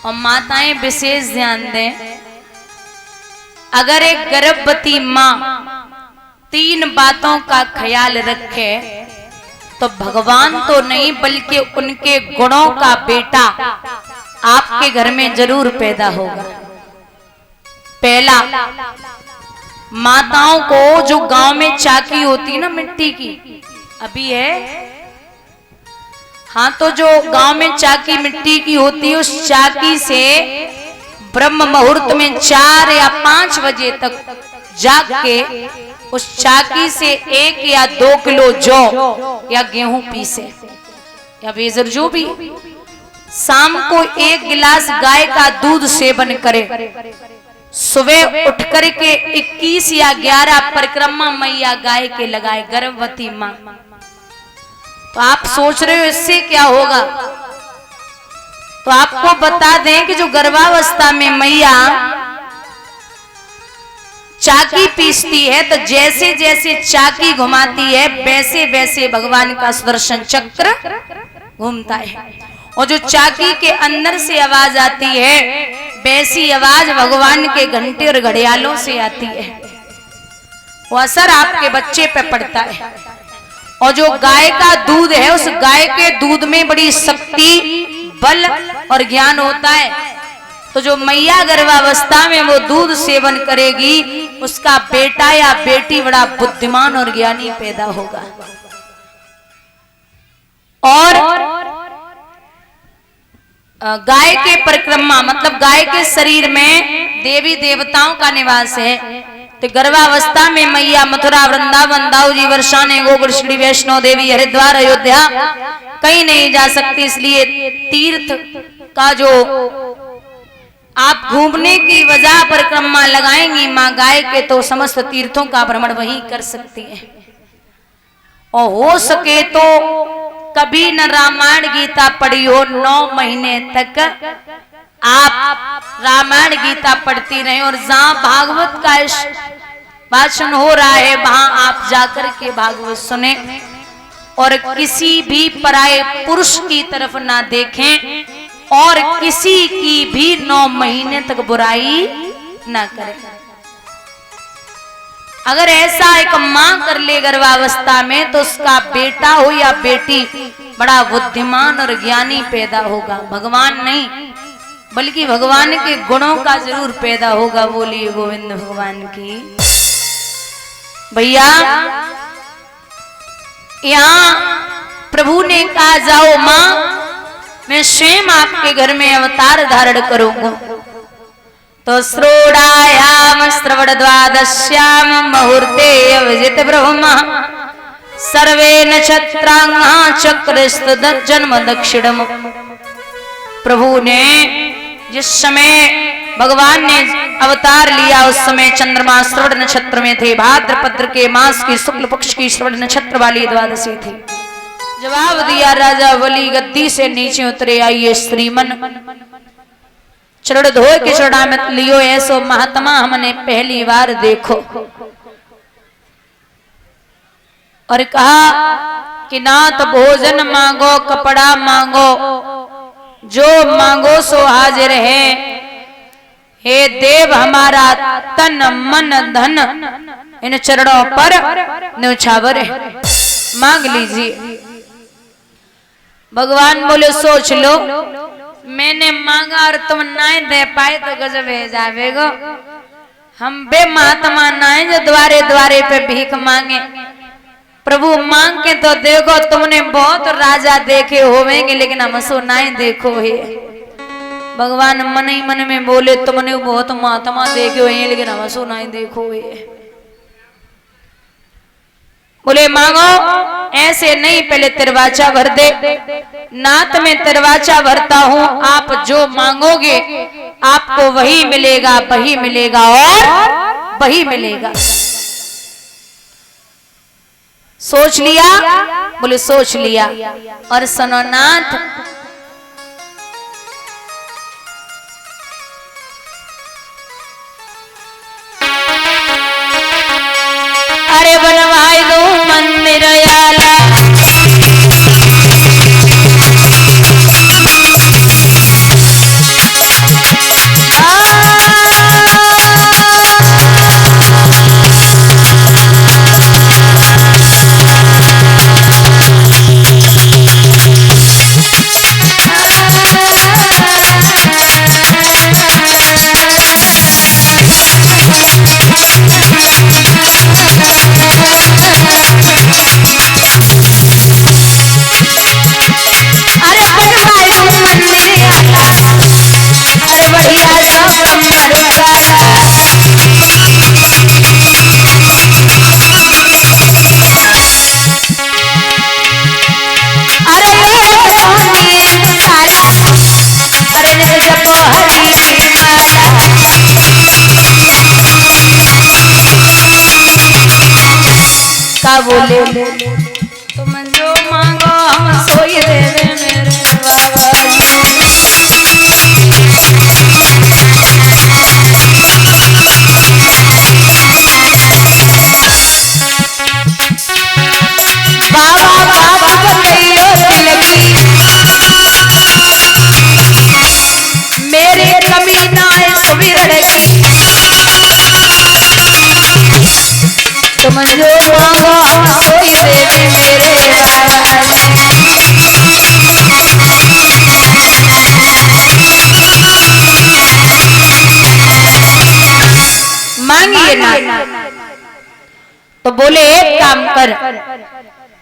और माताएं विशेष ध्यान दें, अगर एक गर्भवती माँ 3 बातों का ख्याल रखे तो भगवान तो नहीं बल्कि उनके गुणों का बेटा आपके घर में जरूर पैदा होगा। पहला, माताओं को जो गांव में चाकी होती है ना मिट्टी की, अभी है, हाँ, तो जो गांव में चाकी मिट्टी की होती है, उस चाकी से ब्रह्म मुहूर्त में 4 या 5 बजे तक जाग के उस चाकी से 1 या 2 किलो जौ या गेहूं पीसे या बेजर जो भी, शाम को 1 गिलास गाय का दूध सेवन करे, सुबह उठ करके 21 या 11 परिक्रमा मैया गाय के लगाए, गर्भवती माँ। तो आप सोच रहे हो इससे क्या होगा? तो आपको बता दें कि जो गर्भावस्था में मैया चाकी पीसती है, तो जैसे जैसे चाकी घुमाती है वैसे वैसे भगवान का सुदर्शन चक्र घूमता है, और जो चाकी के अंदर से आवाज आती है वैसी आवाज भगवान के घंटे और घड़ियालों से आती है। वो असर आपके बच्चे पे पड़ता है। और जो गाय का दूध है, उस गाय के दूध में बड़ी शक्ति, बल और ज्ञान होता है। तो जो मैया गर्भावस्था में वो दूध सेवन करेगी, उसका बेटा या बेटी बड़ा बुद्धिमान और ज्ञानी पैदा होगा। और गाय के परिक्रमा मतलब गाय के शरीर में देवी देवताओं का निवास है। तो गर्भावस्था में मैया मथुरा, वृंदावन, दाऊजी, वर्षाने, गोकुल, श्री वैष्णो देवी, हरिद्वार, अयोध्या कहीं नहीं जा सकती। इसलिए तीर्थ का जो आप घूमने की वजह परिक्रमा लगाएंगी माँ गाय के, तो समस्त तीर्थों का भ्रमण वहीं कर सकती है। और हो सके तो कभी न रामायण गीता पढ़ी हो, 9 महीने तक आप रामायण गीता पढ़ती रहे, और जहां भागवत का वाचन हो रहा है वहां आप जाकर के भागवत सुने, और किसी भी पराये पुरुष की तरफ ना देखें, और किसी की भी 9 महीने तक बुराई ना करें। अगर ऐसा एक मां कर ले गर्भावस्था में, तो उसका बेटा हो या बेटी बड़ा बुद्धिमान और ज्ञानी पैदा होगा। भगवान नहीं बल्कि भगवान के गुणों का जरूर पैदा होगा। बोलिए गोविंद भगवान की। भैया यहाँ प्रभु ने कहा, जाओ मां, मैं स्वयं आपके घर में अवतार धारण करूंगा। तो श्रोणायाम श्रवण द्वादश्याम मुहूर्ते अविजित ब्रह्मा सर्वे नक्षत्रांगा चक्रस्त जन्म दक्षिणम। प्रभु ने जिस समय भगवान ने अवतार लिया, उस समय चंद्रमा श्रवण नक्षत्र में थे। भाद्रपद के मास की शुक्ल पक्ष की श्रवण नक्षत्र वाली द्वादशी थी। जवाब दिया राजा बलि, गद्दी से नीचे उतरे, आइए श्रीमन, चरण धोए के चरणामृत लियो, ऐसो महात्मा हमने पहली बार देखो। और कहा कि नाथ भोजन मांगो, कपड़ा मांगो, जो मांगो सो हाजिर है। हे देव, हमारा तन मन धन इन चरणों पर न्यौछावर है, मांग लीजिए। भगवान बोले, सोच लो, मैंने मांगा और तुम नाय दे पाए तो गजब है जावेगो। हम बे महात्मा नाय जो द्वारे द्वारे पे भीख मांगे। प्रभु मांग के तो देखो, तुमने बहुत राजा देखे होवेंगे, लेकिन हमसो नाय देखो है। भगवान मन ही मन में बोले, तुमने बहुत महात्मा देखे हुए, लेकिन हमसो नाय देखो है। बोले मांगो, ऐसे नहीं, पहले तिरवाचा भर दे। नाथ में तिरवाचा भरता हूं, आप जो मांगोगे आपको वही मिलेगा, वही मिलेगा और वही मिलेगा। सोच लिया? बोले सोच लिया। और सुनो नाथ, अरे बनवाई दो मंदिर आला, बोले तुम जो मांगो हम सोई देवे मेरे बाबा बाबा बाबा बतैयो लगी मेरे कमी ना सुमिरन की तुम जो मांगो हम सोई देवी मेरे मांगिए ना तो बोले एक काम कर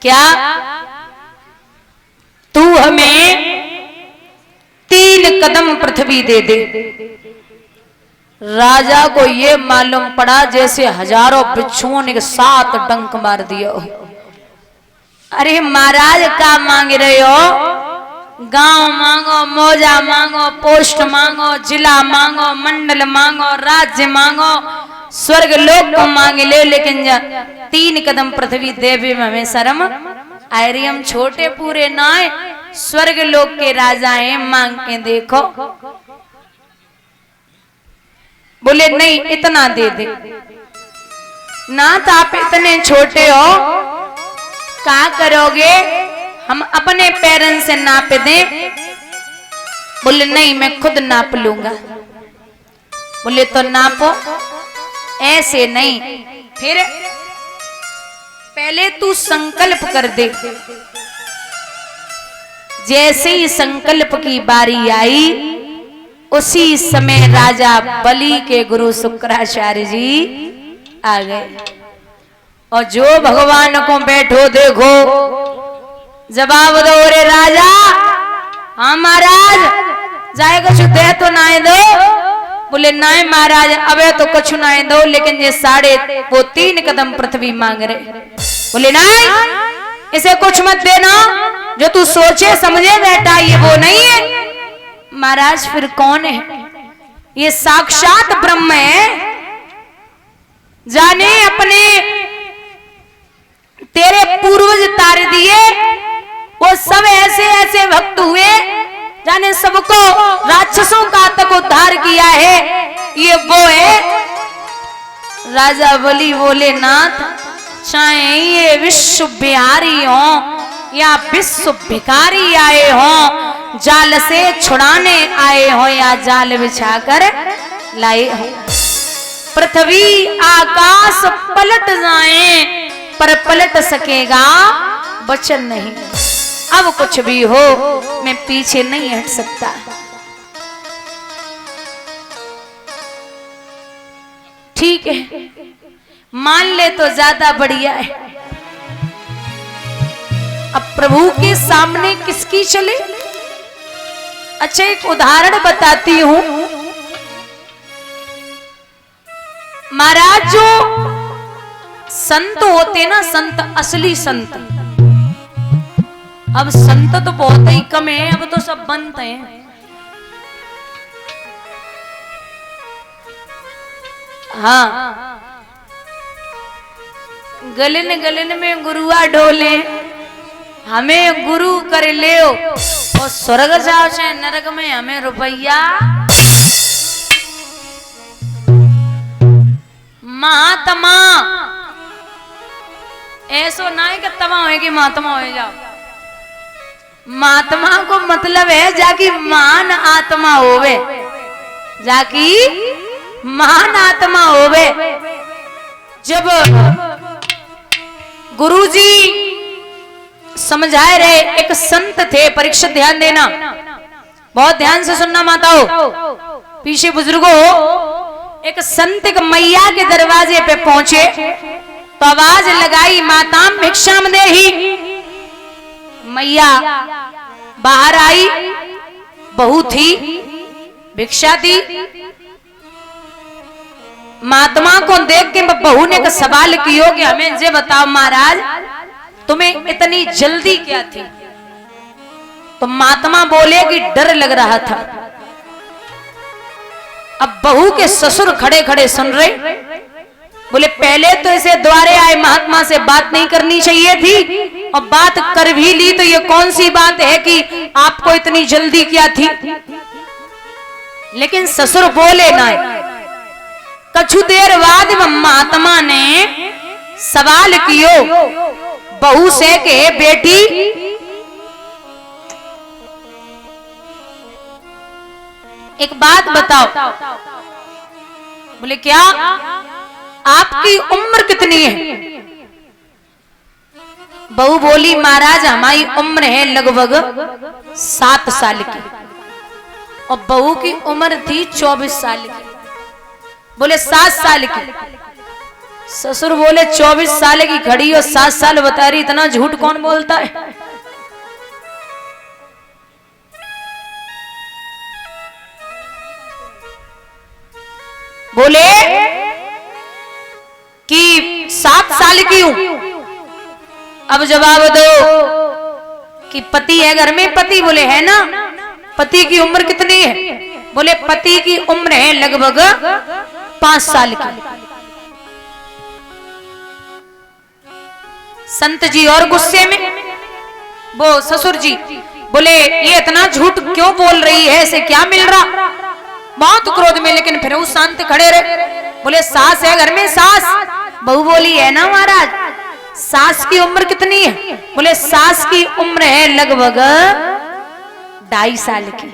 क्या तू हमें 3 कदम पृथ्वी दे दे। राजा को ये मालूम पड़ा जैसे हजारों बिच्छुओं ने 7 डंक मार दिया। अरे महाराज क्या मांग रहे हो? गांव मांगो, मौजा मांगो, पोस्ट मांगो, जिला मांगो, मंडल मांगो, राज्य मांगो, स्वर्ग लोक को मांगे ले, लेकिन 3 कदम पृथ्वी देवी में हमें शर्म आ रही। हम छोटे पूरे ना है, स्वर्ग लोक के राजा हैं, मांग के देखो। बोले नहीं इतना दे दे ना, तो आप इतने छोटे हो क्या करोगे? हम अपने पैरन से नाप दें। बोले नहीं मैं खुद नाप लूंगा। बोले तो नापो। ऐसे नहीं, फिर पहले तू संकल्प कर दे। जैसे ही संकल्प की बारी आई उसी समय राजा बलि के गुरु शुक्राचार्य जी आ गए और जो भगवान को बैठो देखो जवाब दो। रे राजा हाँ महाराज जाए कुछ दे तो ना दो। बोले नहीं महाराज अबे तो कुछ ना दो, लेकिन ये 3.5 कदम पृथ्वी मांग रहे। बोले नहीं इसे कुछ मत देना, जो तू सोचे समझे बेटा ये वो नहीं है। महाराज फिर कौन है? ये साक्षात ब्रह्म है। जाने अपने तेरे पूर्वज तार दिए, वो सब ऐसे ऐसे भक्त हुए, जाने सबको राक्षसों का तक उद्धार किया है, ये वो है। राजा बलि बोले नाथ चाहे ये विश्व बिहारी हो या विश्व भिखारी आए हो, जाल से छुड़ाने आए हो या जाल बिछाकर लाए हो, पृथ्वी आकाश पलट जाए पर पलट सकेगा वचन नहीं। अब कुछ भी हो मैं पीछे नहीं हट सकता। ठीक है मान ले तो ज्यादा बढ़िया है। अब प्रभु के सामने किसकी चले? अच्छा एक उदाहरण बताती हूं। महाराज जो संत होते ना, संत असली संत, अब संत तो बहुत ही कम है, अब तो सब बनते हैं। हाँ गलन गलन में गुरुआ ढोले, हमें गुरु कर ले और स्वर्ग जाओ चाहे नरक में हमें रुपया। महात्मा ऐसो ना है कि तमा हो कि महात्मा हो जाओ। महात्मा को मतलब है जाकी महान आत्मा होवे, जाकी महान आत्मा होवे। जब गुरुजी समझाए रहे, एक संत थे, परीक्षा ध्यान देना, बहुत ध्यान से सुनना माताओ, पीछे बुजुर्गों। एक संत एक मैया के दरवाजे पे पहुंचे तो आवाज लगाई माताम भिक्षाम देहि। मैया बाहर आई, बहू थी, भिक्षा दी। महात्मा को देख के बहू ने का सवाल किया कि हमें जे बताओ महाराज तुम्हें इतनी जल्दी क्या थी? तो महात्मा बोले कि डर लग रहा था। अब बहू के ससुर खड़े खड़े सुन रहे, बोले पहले तो इसे द्वारे आए महात्मा से बात नहीं करनी चाहिए थी, और बात कर भी ली तो ये कौन सी बात है कि आपको इतनी जल्दी क्या थी। लेकिन ससुर बोले ना। कछु देर बाद महात्मा ने सवाल कियो बहू से के बेटी एक बात बताओ। बोले क्या, आपकी उम्र कितनी है। बहू बोली महाराज हमारी उम्र है लगभग 7 साल की, और बहू की उम्र थी 24 साल की। बोले 7 साल की। ससुर बोले 24 साल की घड़ी और 7 साल बता रही, इतना झूठ कौन बोलता है। बोले कि 7 साल की हूं। अब जवाब दो कि पति है घर में। पति बोले है ना। पति की उम्र कितनी है। बोले पति की उम्र है लगभग 5 साल की। संत जी और गुस्से में, वो ससुर जी बोले ये इतना झूठ क्यों बोल रही है, इसे क्या मिल रहा। बहुत क्रोध में, लेकिन फिर वो शांत खड़े रहे। बोले सास है घर में, सास। बहू बोली है ना महाराज। सास की उम्र कितनी है। बोले सास की उम्र है लगभग 2.5 साल की।